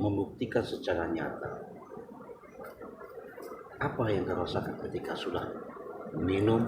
membuktikan secara nyata. Apa yang kau rasakan ketika sudah minum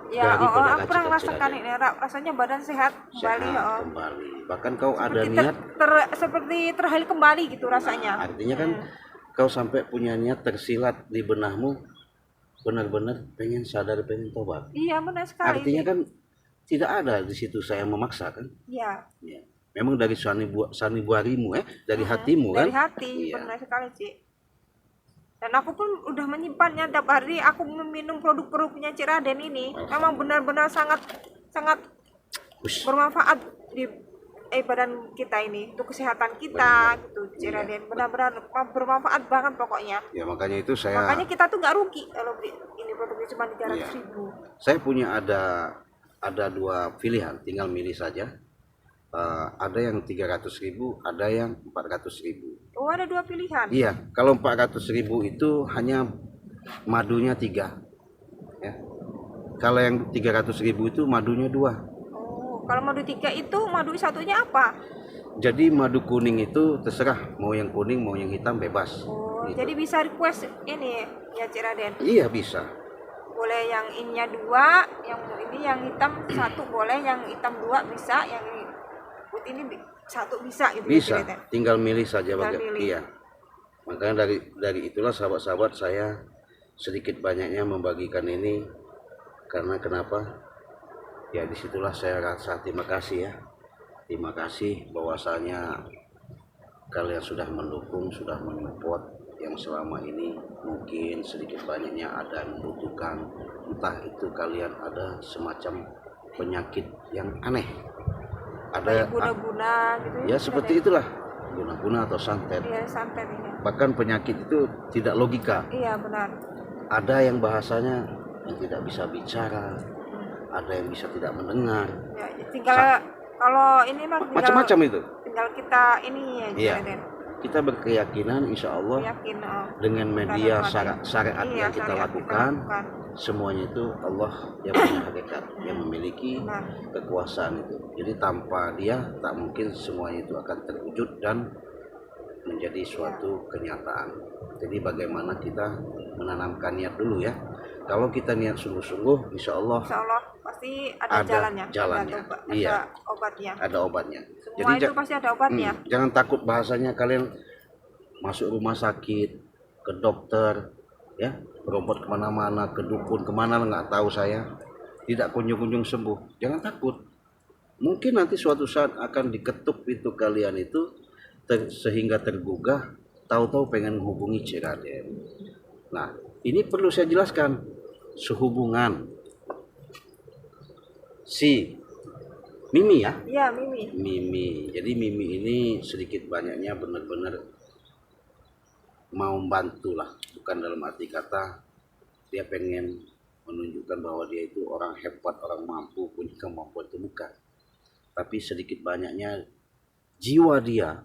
Ya, daripada aku pernah racikan merasakan Ciraden? ini, rasanya badan sehat kembali. Sehat kembali. Bahkan kau ada Seperti niat, seperti terhalil kembali gitu rasanya. artinya kan kau sampai punya niat tersilat di benahmu, benar-benar pengen sadar, pengen tobat. Iya, benar sekali. Artinya kan tidak ada di situ saya memaksa kan? Iya. Ya. Memang dari sanubarimu, dari hatimu kan? Dari hati, Iya. benar sekali Ci. Dan aku pun udah menyimpannya tiap hari. Aku meminum produk-produknya Ciraden ini. Memang benar-benar sangat bermanfaat di badan kita ini, untuk kesehatan kita. Gitu, Ciraden benar-benar bermanfaat banget pokoknya. Ya makanya itu saya. Makanya kita tuh nggak rugi kalau beli ini produknya cuma 300.000. Saya punya ada dua pilihan, tinggal milih saja. Ada yang 300.000, ada yang 400.000. Oh, ada dua pilihan. Iya, kalau 400.000 itu hanya madunya 3, ya. Kalau yang 300.000 itu madunya 2. Oh, kalau madu 3 itu madu satunya apa? Jadi madu kuning itu terserah, mau yang kuning mau yang hitam bebas. Oh, gitu. jadi bisa request ini ya Ciraden. Iya bisa. Boleh yang ininya 2, yang ini yang hitam 1 boleh, yang hitam 2 bisa, yang putih ini 1 bisa gitu. Bisa, ya, tinggal milih saja milih. Iya. Makanya dari itulah sahabat-sahabat saya sedikit banyaknya membagikan ini, karena kenapa? Ya disitulah saya rasa terima kasih ya. Terima kasih bahwasanya kalian sudah mendukung, sudah menyupport yang selama ini mungkin sedikit banyaknya ada yang membutuhkan, entah itu kalian ada semacam penyakit yang aneh, ada guna-guna gitu ya seperti itulah, guna-guna atau santet. Iya, santet ini. Bahkan penyakit itu tidak logika. Iya, benar. Ada yang bahasanya yang tidak bisa bicara, ada yang bisa tidak mendengar. Ya, tinggal kalau ini mah macam-macam itu. Tinggal kita ini ya, iya. Kita berkeyakinan insya Allah dengan media syariat yang kita lakukan, semuanya itu Allah yang punya hakikat, yang memiliki kekuasaan itu. Jadi tanpa dia tak mungkin semuanya itu akan terwujud dan menjadi suatu kenyataan. Jadi bagaimana kita menanamkan niat dulu ya. Kalau kita niat sungguh-sungguh, insya Allah pasti ada jalannya. Iya. Ada obatnya. Ada obatnya. Semua jadi itu pasti ada obatnya. Jangan takut bahasanya kalian masuk rumah sakit, ke dokter, ya, berobat kemana-mana, ke dukun kemana nggak tahu saya, tidak kunjung-kunjung sembuh. Jangan takut. Mungkin nanti suatu saat akan diketuk pintu kalian itu sehingga tergugah, tahu-tahu pengen menghubungi Ciraden. Nah, ini perlu saya jelaskan sehubungan si Mimi ya? Iya, Mimi. Mimi. Jadi Mimi ini sedikit banyaknya benar-benar mau membantu lah, bukan dalam arti kata dia pengen menunjukkan bahwa dia itu orang hebat, orang mampu, punya kemampuan, itu bukan. Tapi sedikit banyaknya jiwa dia,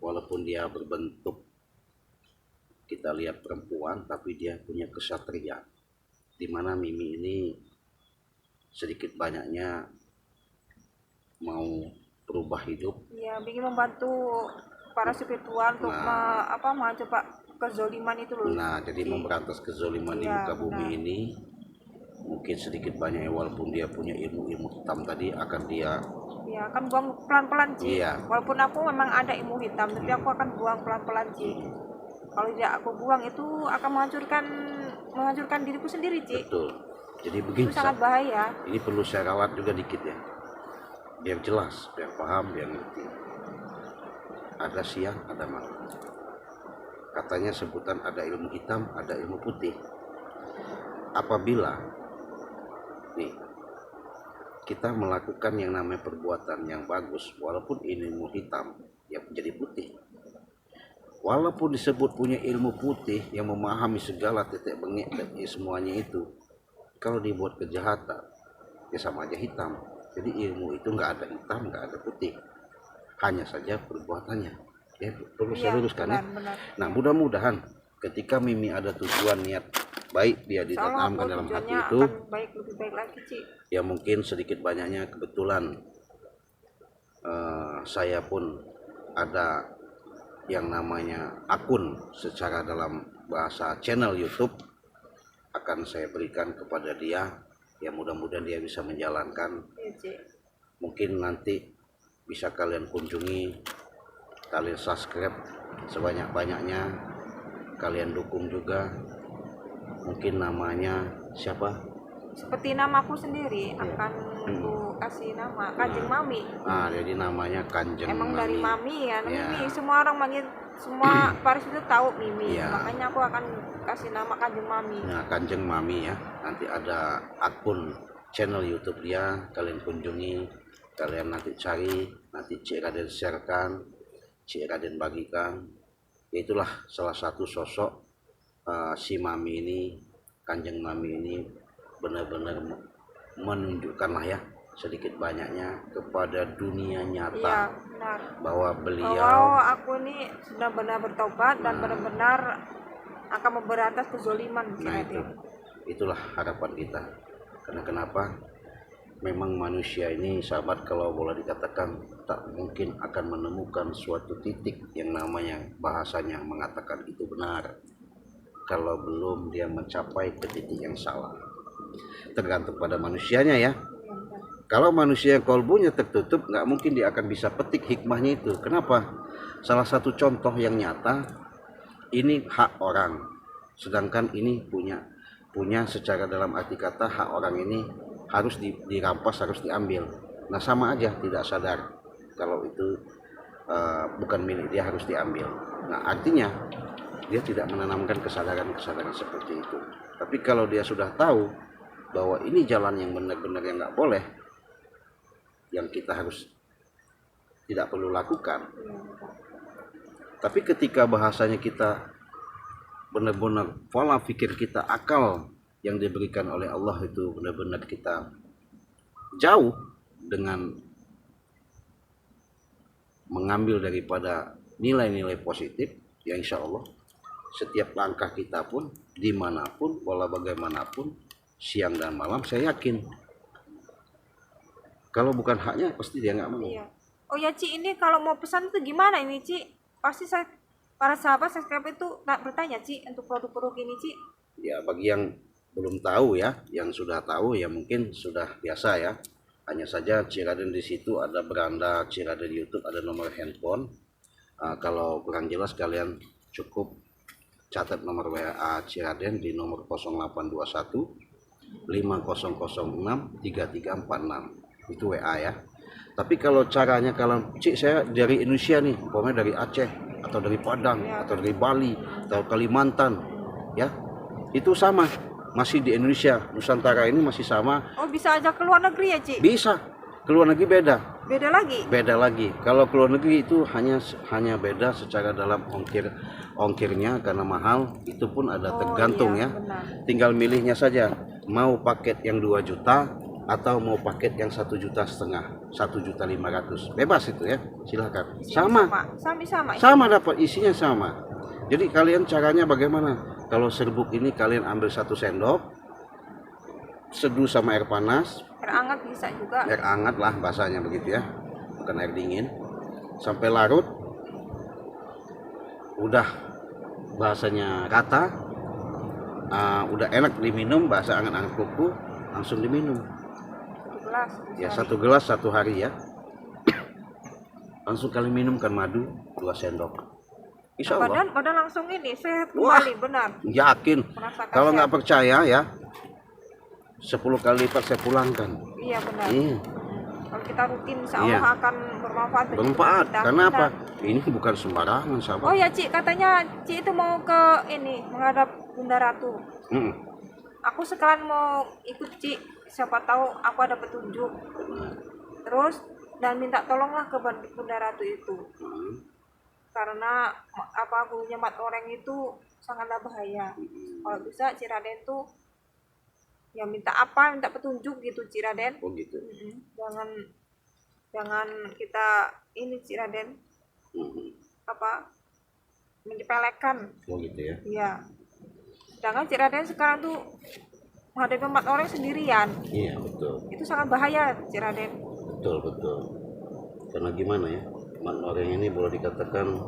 walaupun dia berbentuk kita lihat perempuan, tapi dia punya kesatria. Dimana Mimi ini sedikit banyaknya mau berubah hidup. Iya, ingin membantu para spiritual untuk mencoba kezoliman itu loh. Nah, jadi memberantas kezoliman di muka bumi ini. Mungkin sedikit banyak walaupun dia punya ilmu-ilmu hitam tadi akan dia akan buang pelan-pelan Ci. Iya. Walaupun aku memang ada ilmu hitam, tapi aku akan buang pelan-pelan Ci. Kalau tidak aku buang itu akan menghancurkan diriku sendiri Ci. Betul. Jadi begini. Itu sangat bahaya. Ini perlu saya rawat juga dikit ya. Biar jelas, biar paham, biar ngerti. Ada siang, ada malam. Katanya sebutan ada ilmu hitam, ada ilmu putih. Apabila nih kita melakukan yang namanya perbuatan yang bagus, walaupun ilmu hitam ya menjadi putih. Walaupun disebut punya ilmu putih yang memahami segala titik bengek semuanya itu, kalau dibuat kejahatan ya sama aja hitam. Jadi ilmu itu nggak ada hitam, nggak ada putih, hanya saja perbuatannya. Ya perlu saya luruskan ya. Nah mudah-mudahan ketika Mimi ada tujuan niat baik dia ditanamkan dalam hati itu, lebih baik lagi, Ci. Ya mungkin sedikit banyaknya kebetulan saya pun ada yang namanya akun secara dalam bahasa channel YouTube akan saya berikan kepada dia. Ya mudah-mudahan dia bisa menjalankan. Iya, Ci. Mungkin nanti bisa kalian kunjungi, kalian subscribe sebanyak-banyaknya, kalian dukung juga. Mungkin namanya siapa? Seperti namaku sendiri akan ku kasih nama Kanjeng Mami. Nah, jadi namanya Kanjeng Emang Mami. dari Mami ya, Ya. Mimi. Semua orang manggil, semua Paris itu tahu Mimi. Ya. Makanya aku akan kasih nama Kanjeng Mami. Nah, Kanjeng Mami ya. Nanti ada akun channel YouTube dia, kalian kunjungi, kalian nanti cari, nanti Cik Raden sharekan, Cik Raden bagikan. Itulah salah satu sosok si Mami ini, Kanjeng Mami ini benar-benar menunjukkan lah ya sedikit banyaknya kepada dunia Iya, nyata benar. bahwa beliau Bahwa aku ini benar-benar bertobat dan benar-benar akan memberantas kezoliman. nah itulah harapan kita. Karena kenapa? Memang manusia ini sahabat kalau boleh dikatakan tak mungkin akan menemukan suatu titik yang namanya bahasanya mengatakan itu benar kalau belum dia mencapai ke titik yang salah. Tergantung pada manusianya ya. Kalau manusia yang kolbunya tertutup, nggak mungkin dia akan bisa petik hikmahnya itu. Kenapa? Salah satu contoh yang nyata, ini hak orang, sedangkan ini punya secara dalam arti kata hak orang ini harus dirampas, harus diambil. Nah sama aja, tidak sadar kalau itu bukan milik dia, harus diambil. Nah artinya dia tidak menanamkan kesadaran seperti itu. Tapi kalau dia sudah tahu bahwa ini jalan yang benar-benar yang nggak boleh, yang kita harus tidak perlu lakukan. Tapi ketika bahasanya kita benar-benar pola pikir kita, akal yang diberikan oleh Allah itu benar-benar kita jauh dengan mengambil daripada nilai-nilai positif, ya insya Allah setiap langkah kita pun dimanapun, walau bagaimanapun, siang dan malam, saya yakin kalau bukan haknya pasti dia nggak mau. Iya. Oh ya Ci, ini kalau mau pesan itu gimana ini Ci? Pasti saya, para sahabat subscribe itu tak bertanya Ci untuk produk-produk ini Ci. Ya bagi yang belum tahu ya, yang sudah tahu ya mungkin sudah biasa ya. Hanya saja Cik Raden di situ ada beranda Cik Raden YouTube, ada nomor handphone. Kalau kurang jelas kalian cukup catat nomor WA Cik Raden di nomor 0821 5006 3346. Itu WA ya. Tapi kalau caranya, kalau Cik saya dari Indonesia nih, pokoknya dari Aceh atau dari Padang atau dari Bali atau Kalimantan ya, itu sama, masih di Indonesia, Nusantara ini masih sama. Oh bisa aja ke luar negeri ya Ci? Bisa, ke luar negeri beda Beda lagi? Kalau ke luar negeri itu hanya beda secara dalam ongkirnya karena mahal, itu pun ada tergantung iya, ya. benar. Tinggal milihnya saja, mau paket yang 2 juta atau mau paket yang 1,5 juta, 1.500.000, bebas itu ya, silakan. Sama dapat isinya sama. Jadi kalian caranya bagaimana? Kalau serbuk ini kalian ambil 1 sendok, seduh sama air panas, Air hangat bisa juga. air hangat lah bahasanya begitu ya, bukan air dingin, sampai larut, udah bahasanya rata, udah enak diminum, bahasa anget-anget kuku, langsung diminum. 1 gelas. Ya 1 gelas 1 hari ya. Langsung kalian minumkan madu 2 sendok. Insya Allah. Badan langsung ini sehat kembali. Benar. Yakin. Merasakan Kalau sehat. nggak percaya ya, 10 kali lipat saya pulangkan. Iya benar. Iya. Kalau kita rutin, insya Allah akan bermanfaat. bagi Bermanfaat. kita. Karena apa? Benar. Ini bukan sembarangan sahabat. Oh ya Ci, katanya Ci itu mau ke ini menghadap Bunda Ratu. Aku sekarang mau ikut Ci, siapa tahu aku ada petunjuk. Terus dan minta tolonglah ke Bunda Ratu itu. Karena gurunya Mat Oreng itu sangatlah bahaya. Kalau bisa Ci Raden tuh ya minta petunjuk gitu Ci Raden. Oh gitu. Jangan kita ini Ci Raden menyepelekan. Oh gitu ya. Iya. Sedangkan Ci Raden sekarang tuh menghadapi Mat Oreng sendirian. Iya betul. Itu sangat bahaya Ci Raden. Betul. Karena gimana ya? Mat Oreng ini boleh dikatakan